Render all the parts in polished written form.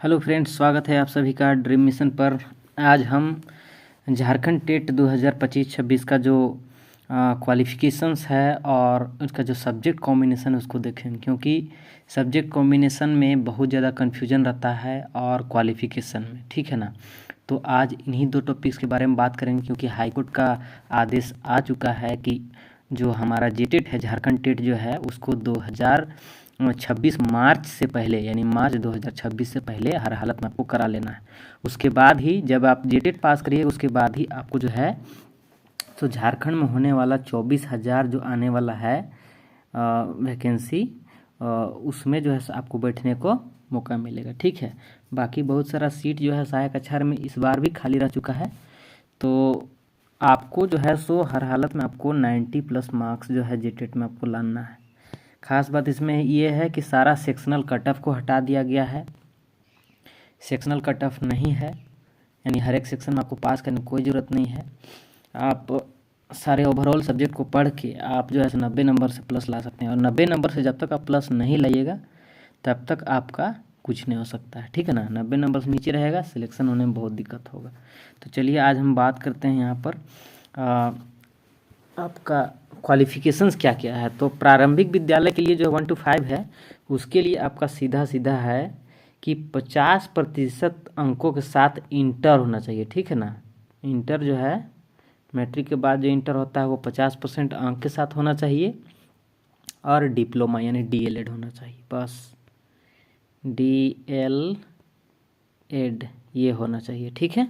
Hello friends, स्वागत है आप सभी का ड्रीम मिशन पर। आज हम झारखंड टेट 2025-26 का जो क्वालिफ़िकेशंस है और उसका जो सब्जेक्ट कॉम्बिनेशन है उसको देखेंगे, क्योंकि सब्जेक्ट कॉम्बिनेशन में बहुत ज़्यादा कन्फ्यूजन रहता है और क्वालिफ़िकेशन में, ठीक है ना। तो आज इन्हीं दो टॉपिक्स के बारे में बात करेंगे, क्योंकि हाई कोर्ट का आदेश आ चुका है कि जो हमारा जेटेट है, झारखंड टेट जो है, उसको 2026 मार्च से पहले, यानी मार्च 2026 से पहले हर हालत में आपको करा लेना है। उसके बाद ही जब आप जेटेट पास करिएगा उसके बाद ही आपको जो है तो झारखंड में होने वाला 24,000 जो आने वाला है वैकेंसी, उसमें जो है आपको बैठने को मौका मिलेगा, ठीक है। बाकी बहुत सारा सीट जो है सहायक आचार्य में इस बार भी खाली रह चुका है। तो आपको जो है सो हर हालत में आपको 90+ मार्क्स जो है जेटेट में आपको लाना है। खास बात इसमें ये है कि सारा सेक्शनल कट ऑफ को हटा दिया गया है। सेक्शनल कट ऑफ नहीं है, यानी हर एक सेक्शन में आपको पास करने की कोई ज़रूरत नहीं है। आप सारे ओवरऑल सब्जेक्ट को पढ़ के आप जो है 90 नंबर से प्लस ला सकते हैं, और 90 नंबर से जब तक आप प्लस नहीं लाइएगा तब तक आपका कुछ नहीं हो सकता है, ठीक है ना। 90 नंबर से नीचे रहेगा, सिलेक्शन होने में बहुत दिक्कत होगा। तो चलिए आज हम बात करते हैं यहाँ पर आपका क्वालिफ़िकेशंस क्या क्या है। तो प्रारंभिक विद्यालय के लिए जो 1 to 5 है, उसके लिए आपका सीधा सीधा है कि 50% अंकों के साथ इंटर होना चाहिए, ठीक है ना। इंटर जो है मैट्रिक के बाद जो इंटर होता है वो 50% अंक के साथ होना चाहिए, और डिप्लोमा यानी DL.ED होना चाहिए, बस DL.ED ये होना चाहिए, ठीक है।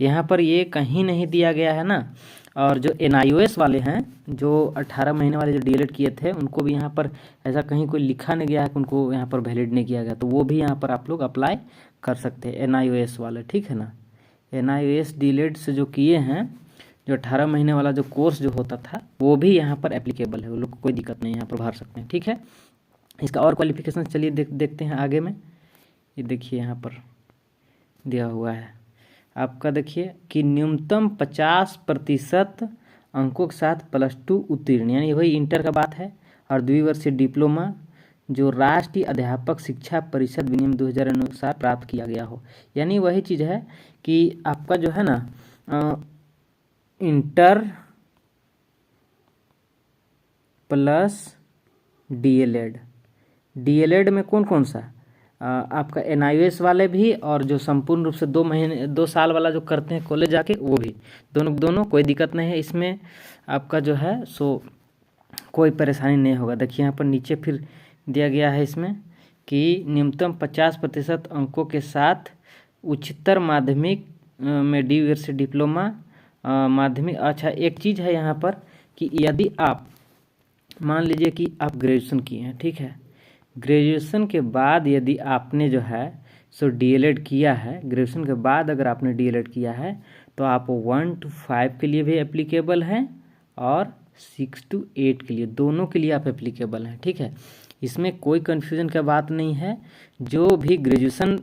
यहाँ पर ये कहीं नहीं दिया गया है ना। और जो NIOS वाले हैं, जो 18 महीने वाले जो DL.ED किए थे, उनको भी यहाँ पर ऐसा कहीं कोई लिखा नहीं गया है कि उनको यहाँ पर वैलिड नहीं किया गया, तो वो भी यहाँ पर आप लोग अप्लाई कर सकते हैं, NIOS वाले, ठीक है ना। NIOS DL.ED से जो किए हैं, जो 18 महीने वाला जो कोर्स जो होता था, वो भी यहाँ पर एप्लीकेबल है, वो लोग को कोई दिक्कत नहीं, यहाँ पर भर सकते हैं, ठीक है। इसका और क्वालिफिकेशन चलिए देखते हैं आगे में। ये देखिए यहाँ पर दिया हुआ है आपका, देखिए कि न्यूनतम 50% अंकों के साथ +2 उत्तीर्ण, यानी वही इंटर का बात है, और द्विवर्षीय डिप्लोमा जो राष्ट्रीय अध्यापक शिक्षा परिषद विनियम 2000 अनुसार प्राप्त किया गया हो। यानी वही चीज़ है कि आपका जो है ना इंटर प्लस DL.ED में कौन कौन सा आपका NIOS वाले भी, और जो संपूर्ण रूप से 2 साल वाला जो करते हैं कॉलेज जाके, वो भी दोनों कोई दिक्कत नहीं है इसमें। आपका जो है सो कोई परेशानी नहीं होगा। देखिए यहाँ पर नीचे फिर दिया गया है इसमें कि न्यूनतम 50% अंकों के साथ उच्चतर माध्यमिक में द्विवर्षीय डिप्लोमा माध्यमिक। अच्छा, एक चीज़ है यहाँ पर कि यदि आप मान लीजिए कि आप ग्रेजुएशन किए हैं, ठीक है, ग्रेजुएशन के बाद यदि आपने जो है सो DL.ED किया है, ग्रेजुएशन के बाद अगर आपने DL.ED किया है तो आप 1 to 5 के लिए भी एप्लीकेबल हैं, और 6 to 8 के लिए, दोनों के लिए आप एप्लीकेबल हैं, ठीक है। इसमें कोई कन्फ्यूजन का बात नहीं है। जो भी ग्रेजुएशन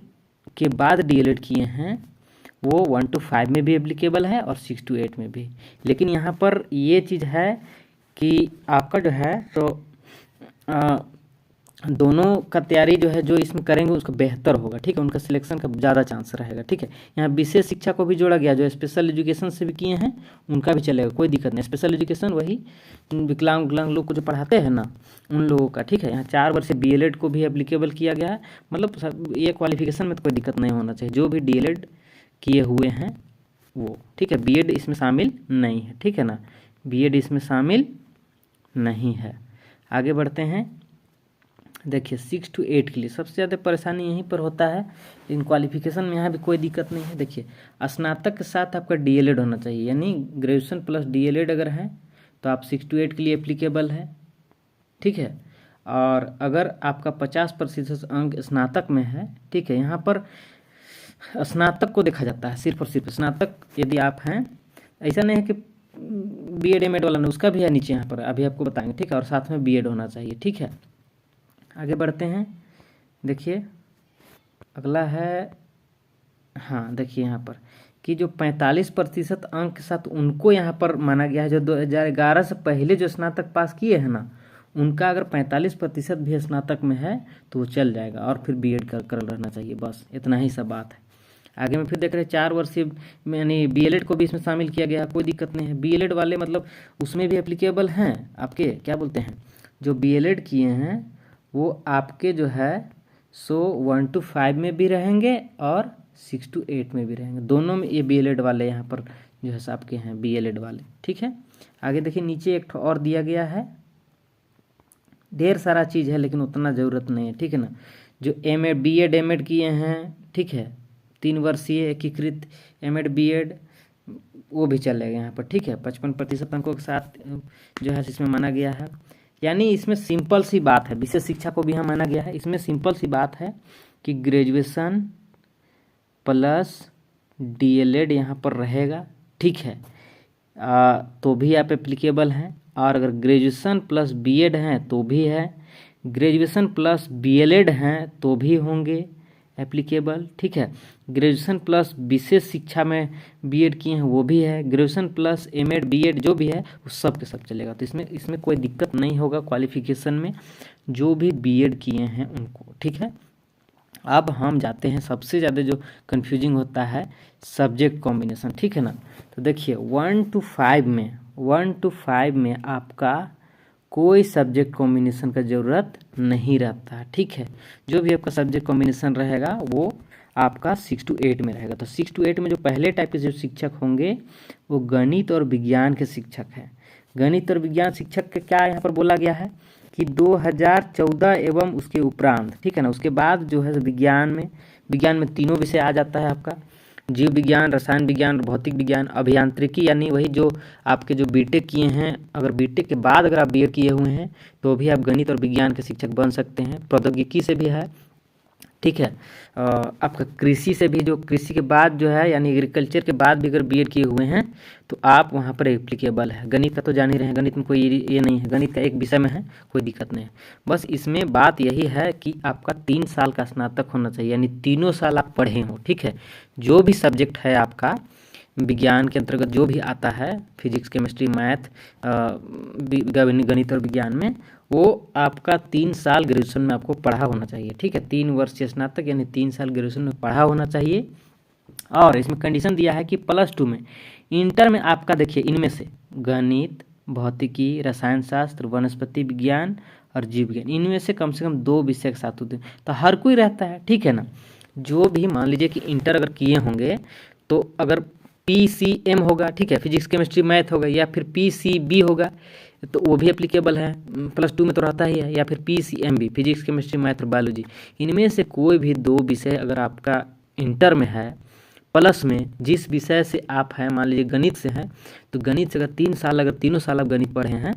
के बाद DL.ED किए हैं वो 1 to 5 में भी एप्लीकेबल है और 6 to 8 में भी। लेकिन यहाँ पर ये चीज़ है कि आपका जो है तो दोनों का तैयारी जो है जो इसमें करेंगे उसका बेहतर होगा, ठीक है, उनका सिलेक्शन का ज़्यादा चांस रहेगा, ठीक है। यहाँ विशेष शिक्षा को भी जोड़ा गया, जो स्पेशल एजुकेशन से भी किए हैं उनका भी चलेगा, कोई दिक्कत नहीं। स्पेशल एजुकेशन वही विकलांग लोग को जो पढ़ाते हैं ना, उन लोगों का, ठीक है। यहाँ 4 वर्ष से DL.ED को भी एप्लीकेबल किया गया है, मतलब ये क्वालिफिकेशन में तो कोई दिक्कत नहीं होना चाहिए, जो भी DL.ED किए हुए हैं वो, ठीक है। B.ED इसमें शामिल नहीं है, ठीक है ना, B.ED इसमें शामिल नहीं है। आगे बढ़ते हैं। देखिए 6 to 8 के लिए सबसे ज़्यादा परेशानी यहीं पर होता है, इन क्वालिफिकेशन में यहाँ भी कोई दिक्कत नहीं है। देखिए स्नातक के साथ आपका DL.ED होना चाहिए, यानी ग्रेजुएशन प्लस DL.ED अगर है तो आप 6 to 8 के लिए एप्लीकेबल है, ठीक है। और अगर आपका 50% अंक स्नातक में है, ठीक है, यहाँ पर स्नातक को देखा जाता है, सिर्फ और सिर्फ स्नातक यदि आप हैं, ऐसा नहीं है कि B.ED M.ED वाला नहीं, उसका भी है नीचे यहाँ पर, अभी आपको बताएंगे, ठीक है। और साथ में B.ED होना चाहिए, ठीक है। आगे बढ़ते हैं। देखिए अगला है, हाँ देखिए यहाँ पर कि जो 45% अंक के साथ उनको यहाँ पर माना गया है, जो 2011 से पहले जो स्नातक पास किए हैं ना, उनका अगर 45% भी स्नातक में है तो वो चल जाएगा, और फिर बीएड कर रहना चाहिए। बस इतना ही सब बात है। आगे में फिर देख रहे हैं 4 वर्षीय यानी बीएलएड को भी इसमें शामिल किया गया, कोई दिक्कत नहीं है। बीएलएड वाले मतलब उसमें भी एप्लीकेबल हैं आपके, क्या बोलते हैं, जो बीएलएड किए हैं वो आपके जो है सो 1 to 5 में भी रहेंगे और 6 to 8 में भी रहेंगे, दोनों में ये बीएलएड वाले यहाँ पर जो है आपके हैं बीएलएड वाले। ठीक है, आगे देखिए नीचे एक और दिया गया है, ढेर सारा चीज़ है लेकिन उतना ज़रूरत नहीं है। ठीक है ना, जो एमएड बीएड एमएड किए हैं, ठीक है, 3 वर्षीय एकीकृत एमएड बीएड वो भी चलेगा यहाँ पर। ठीक है, 55% अंकों के साथ जो है इसमें माना गया है। यानी इसमें सिंपल सी बात है, विशेष शिक्षा को भी यहाँ माना गया है। इसमें सिंपल सी बात है कि ग्रेजुएशन प्लस डीएलएड यहाँ पर रहेगा। ठीक है, तो भी आप एप्लीकेबल हैं, और अगर ग्रेजुएशन प्लस बीएड हैं तो भी है, ग्रेजुएशन प्लस बीएलएड हैं तो भी होंगे एप्लीकेबल। ठीक है, ग्रेजुएशन प्लस विशेष शिक्षा में बीएड किए हैं वो भी है, ग्रेजुएशन प्लस एमएड बीएड जो भी है वो सब के सब चलेगा। तो इसमें कोई दिक्कत नहीं होगा क्वालिफिकेशन में, जो भी बीएड किए हैं उनको। ठीक है, अब हम जाते हैं सबसे ज़्यादा जो कन्फ्यूजिंग होता है सब्जेक्ट कॉम्बिनेशन। ठीक है ना, तो देखिए 1 to 5 में आपका कोई सब्जेक्ट कॉम्बिनेशन का ज़रूरत नहीं रहता है। ठीक है, जो भी आपका सब्जेक्ट कॉम्बिनेशन रहेगा वो आपका 6 to 8 में रहेगा। तो 6 to 8 में जो पहले टाइप के जो शिक्षक होंगे वो गणित और विज्ञान के शिक्षक हैं। गणित और विज्ञान शिक्षक के क्या यहाँ पर बोला गया है कि 2014 एवं उसके उपरांत, ठीक है ना, उसके बाद जो है विज्ञान में तीनों विषय आ जाता है आपका, जीव विज्ञान, रसायन विज्ञान, भौतिक विज्ञान, अभियांत्रिकी, यानी वही जो आपके जो बीटेक किए हैं, अगर बीटेक के बाद अगर आप बीएड किए हुए हैं तो भी आप गणित और विज्ञान के शिक्षक बन सकते हैं। प्रौद्योगिकी से भी है। ठीक है, आपका कृषि से भी, जो कृषि के बाद जो है यानी एग्रीकल्चर के बाद भी अगर बीएड किए हुए हैं तो आप वहाँ पर एप्लीकेबल है। गणित का तो जान ही रहे हैं, गणित में कोई ये नहीं है, गणित का एक विषय में है, कोई दिक्कत नहीं है। बस इसमें बात यही है कि आपका 3 साल का स्नातक होना चाहिए, यानी तीनों साल आप पढ़े हो। ठीक है, जो भी सब्जेक्ट है आपका विज्ञान के अंतर्गत जो भी आता है, फिजिक्स, केमिस्ट्री, मैथ, गणित और विज्ञान में, वो आपका 3 साल ग्रेजुएशन में आपको पढ़ा होना चाहिए। ठीक है, 3 वर्षीय स्नातक यानी 3 साल ग्रेजुएशन में पढ़ा होना चाहिए। और इसमें कंडीशन दिया है कि +2 में, इंटर में आपका देखिए इनमें से गणित, भौतिकी, रसायन शास्त्र, वनस्पति विज्ञान और जीव विज्ञान, इनमें से कम 2 विषय के साथ होते हैं। तो हर कोई रहता है। ठीक है ना, जो भी मान लीजिए कि इंटर अगर किए होंगे तो अगर PCM होगा, ठीक है, फिजिक्स केमिस्ट्री मैथ होगा, या फिर PCB होगा तो वो भी एप्लीकेबल है, +2 में तो रहता ही है, या फिर PCMB, फिजिक्स केमिस्ट्री मैथ और बायोलॉजी, इनमें से कोई भी 2 विषय अगर आपका इंटर में है, प्लस में जिस विषय से आप हैं, मान लीजिए गणित से हैं तो गणित से अगर 3 साल, अगर तीनों साल आप गणित पढ़े हैं,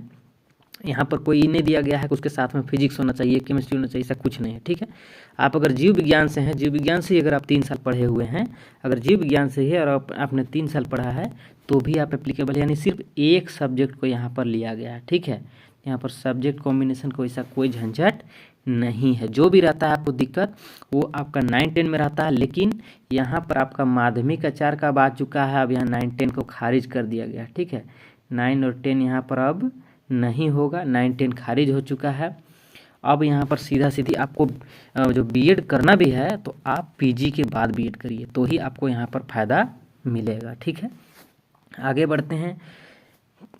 यहाँ पर कोई नहीं दिया गया है कि उसके साथ में फिजिक्स होना चाहिए, केमिस्ट्री होना चाहिए, ऐसा कुछ नहीं है। ठीक है, आप अगर जीव विज्ञान से हैं, जीव विज्ञान से ही अगर आप 3 साल पढ़े हुए हैं, अगर जीव विज्ञान से ही और आपने 3 साल पढ़ा है तो भी आप एप्लीकेबल है, यानी सिर्फ एक सब्जेक्ट को यहाँ पर लिया गया है। ठीक है, यहाँ पर सब्जेक्ट कॉम्बिनेशन को ऐसा कोई झंझट नहीं है। जो भी रहता है आपको दिक्कत वो आपका 9-10 में रहता है, लेकिन यहाँ पर आपका माध्यमिक आचार का आ चुका है, अब यहाँ 9-10 को खारिज कर दिया गया। ठीक है, 9 और 10 यहाँ पर अब नहीं होगा, 9-10 खारिज हो चुका है। अब यहाँ पर सीधा सीधी आपको जो बीएड करना भी है तो आप पीजी के बाद बीएड करिए, तो ही आपको यहाँ पर फ़ायदा मिलेगा। ठीक है, आगे बढ़ते हैं।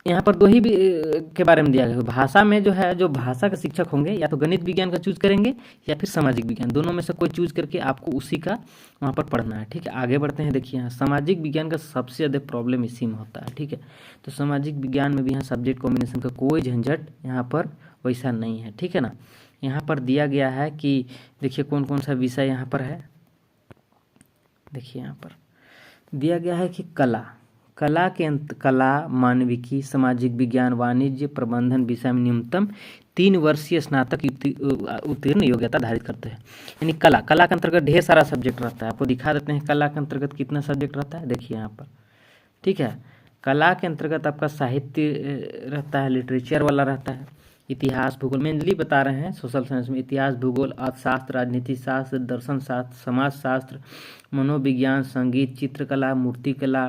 यहाँ पर 2 ही के बारे में दिया गया है। भाषा में जो है, जो भाषा के शिक्षक होंगे या तो गणित विज्ञान का चूज करेंगे या फिर सामाजिक विज्ञान, दोनों में से कोई चूज करके आपको उसी का वहाँ पर पढ़ना है। ठीक है, आगे बढ़ते हैं। देखिए यहाँ सामाजिक विज्ञान का सबसे ज़्यादा प्रॉब्लम इसी में होता है। ठीक है, तो सामाजिक विज्ञान में भी यहाँ सब्जेक्ट कॉम्बिनेशन का कोई झंझट यहाँ पर वैसा नहीं है। ठीक है ना, यहाँ पर दिया गया है कि देखिए कौन कौन सा विषय यहाँ पर है। देखिए यहाँ पर दिया गया है कि कला के कला, मानविकी, सामाजिक विज्ञान, वाणिज्य, प्रबंधन विषय में न्यूनतम 3 वर्षीय स्नातक उत्तीर्ण योग्यता धारित करते हैं। यानी कला के अंतर्गत ढेर सारा सब्जेक्ट रहता है, आपको दिखा देते हैं कला के अंतर्गत कितना सब्जेक्ट रहता है। देखिए यहाँ पर, ठीक है, कला के अंतर्गत आपका साहित्य रहता है, लिटरेचर वाला रहता है, इतिहास, भूगोल, मेनली बता रहे हैं सोशल साइंस में इतिहास, भूगोल, अर्थशास्त्र, राजनीति शास्त्र, दर्शन शास्त्र, समाज शास्त्र, मनोविज्ञान, संगीत, चित्रकला, मूर्तिकला,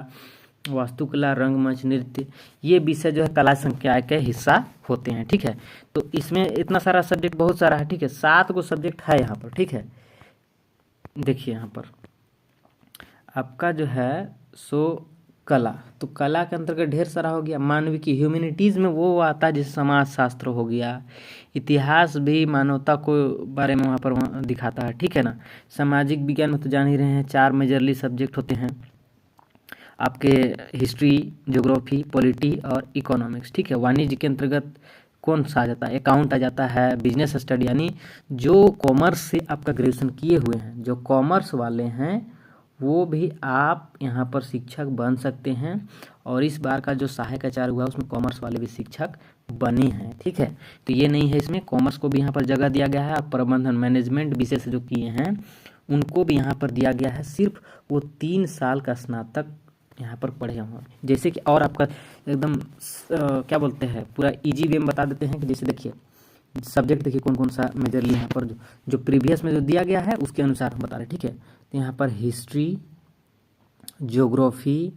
वास्तुकला, रंगमंच, नृत्य, ये विषय जो है कला संकाय के हिस्सा होते हैं। ठीक है, तो इसमें इतना सारा सब्जेक्ट, बहुत सारा है। ठीक है, 7 गो सब्जेक्ट है यहाँ पर। ठीक है, देखिए यहाँ पर आपका जो है सो कला, तो कला के अंतर्गत ढेर सारा हो गया। मानविकी, ह्यूमैनिटीज़ में वो आता है जैसे समाज शास्त्र हो गया। इतिहास भी मानवता को बारे में वहाँ पर दिखाता है। ठीक है ना। सामाजिक विज्ञान में तो जान ही रहे हैं 4 मेजरली सब्जेक्ट होते हैं आपके, हिस्ट्री, ज्योग्राफी, पॉलिटी और इकोनॉमिक्स। ठीक है, वाणिज्य के अंतर्गत कौन सा आ जाता है? अकाउंट आ जाता है, बिजनेस स्टडी, यानी जो कॉमर्स से आपका ग्रेजुएशन किए हुए हैं, जो कॉमर्स वाले हैं वो भी आप यहाँ पर शिक्षक बन सकते हैं। और इस बार का जो सहायक आचार्य हुआ उसमें कॉमर्स वाले भी शिक्षक बने हैं। ठीक है, तो ये नहीं है, इसमें कॉमर्स को भी यहाँ पर जगह दिया गया है। प्रबंधन, मैनेजमेंट विषय से जो किए हैं उनको भी यहाँ पर दिया गया है। सिर्फ वो 3 साल का स्नातक यहाँ पर पढ़े हों, जैसे कि। और आपका एकदम क्या बोलते हैं, पूरा इजी वे में बता देते हैं कि जैसे देखिए सब्जेक्ट, देखिए कौन कौन सा मेजरली यहाँ पर जो प्रीवियस में जो दिया गया है उसके अनुसार हम बता रहे हैं। ठीक है, तो यहाँ पर हिस्ट्री, ज्योग्राफी,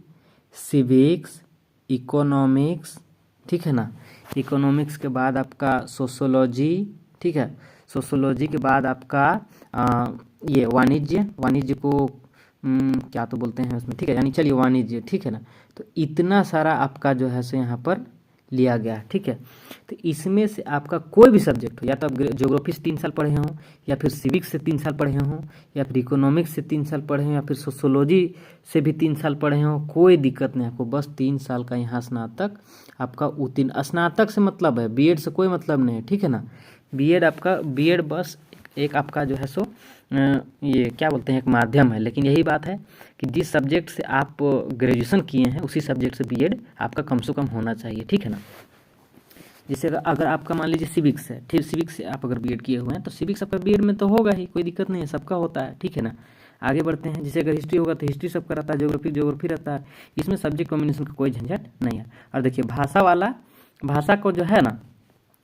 सिविक्स, इकोनॉमिक्स। ठीक है ना। इकोनॉमिक्स के बाद आपका सोशोलॉजी। ठीक है, सोशोलॉजी के बाद आपका ये वाणिज्य को क्या तो बोलते हैं उसमें। ठीक है, यानी चलिए वाणिज्य। ठीक है ना। तो इतना सारा आपका जो है सो यहाँ पर लिया गया है। ठीक है, तो इसमें से आपका कोई भी सब्जेक्ट हो, या तो आप ज्योग्राफी से 3 साल पढ़े हों, या फिर सिविक्स से 3 साल पढ़े हों, या फिर इकोनॉमिक्स से 3 साल पढ़े हों, या फिर सोशोलॉजी से भी 3 साल पढ़े हों, कोई दिक्कत नहीं आपको। बस 3 साल का यहाँ स्नातक आपका उत्तीर्ण। स्नातक से मतलब है, बीएड से कोई मतलब नहीं है। ठीक है ना। बीएड बस एक आपका जो है सो ये क्या बोलते हैं, एक माध्यम है। लेकिन यही बात है कि जिस सब्जेक्ट से आप ग्रेजुएशन किए हैं उसी सब्जेक्ट से बीएड आपका कम से कम होना चाहिए। ठीक है ना। जैसे अगर आपका मान लीजिए सिविक्स है, ठीक, सिविक्स से आप अगर बीएड किए हुए हैं तो सिविक्स आपका बीएड में तो होगा ही, कोई दिक्कत नहीं है, सबका होता है। ठीक है ना। आगे बढ़ते हैं, जैसे अगर हिस्ट्री होगा तो हिस्ट्री सबका रहता है, ज्योग्राफी रहता है। इसमें सब्जेक्ट कॉम्बिनेशन का कोई झंझट नहीं है। और देखिए भाषा को जो है ना,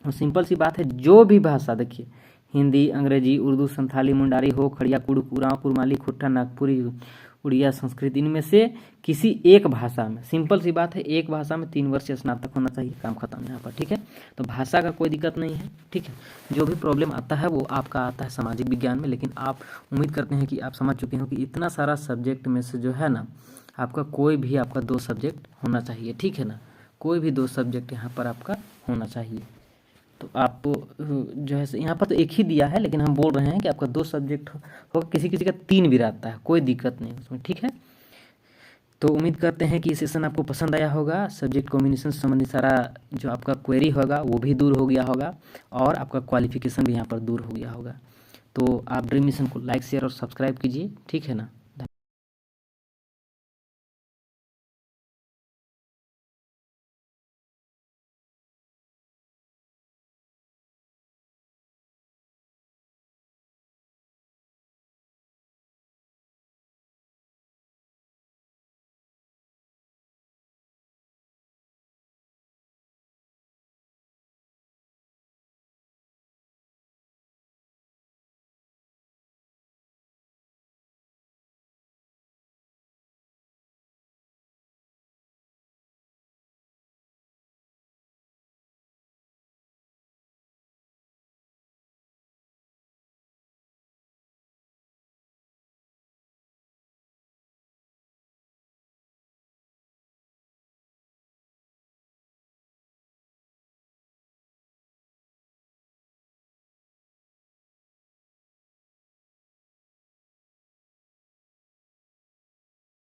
सिंपल सी बात है, जो भी भाषा, देखिए हिंदी, अंग्रेजी, उर्दू, संथाली, मुंडारी, हो, खड़िया, कुड़ू, कुराव, कुरमाली, खुट्टा, नागपुरी, उड़िया, संस्कृत, इनमें से किसी एक भाषा में, सिंपल सी बात है, एक भाषा में 3 वर्ष स्नातक होना चाहिए। काम खत्म यहाँ पर। ठीक है, तो भाषा का कोई दिक्कत नहीं है। ठीक है, जो भी प्रॉब्लम आता है वो आपका आता है सामाजिक विज्ञान में। लेकिन आप उम्मीद करते हैं कि आप समझ चुके हो कि इतना सारा सब्जेक्ट में से जो है ना, आपका कोई भी आपका 2 सब्जेक्ट होना चाहिए। ठीक है ना, कोई भी 2 सब्जेक्ट यहाँ पर आपका होना चाहिए। तो आप जो है यहाँ पर तो एक ही दिया है, लेकिन हम बोल रहे हैं कि आपका 2 सब्जेक्ट होगा, किसी किसी का 3 भी रहता है, कोई दिक्कत नहीं उसमें। ठीक है, तो उम्मीद करते हैं कि ये सेशन आपको पसंद आया होगा। सब्जेक्ट कॉम्बिनेशन संबंधी सारा जो आपका क्वेरी होगा वो भी दूर हो गया होगा, और आपका क्वालिफिकेशन भी यहाँ पर दूर हो गया होगा। तो आप ड्रीम मिशन को लाइक, शेयर और सब्सक्राइब कीजिए। ठीक है ना।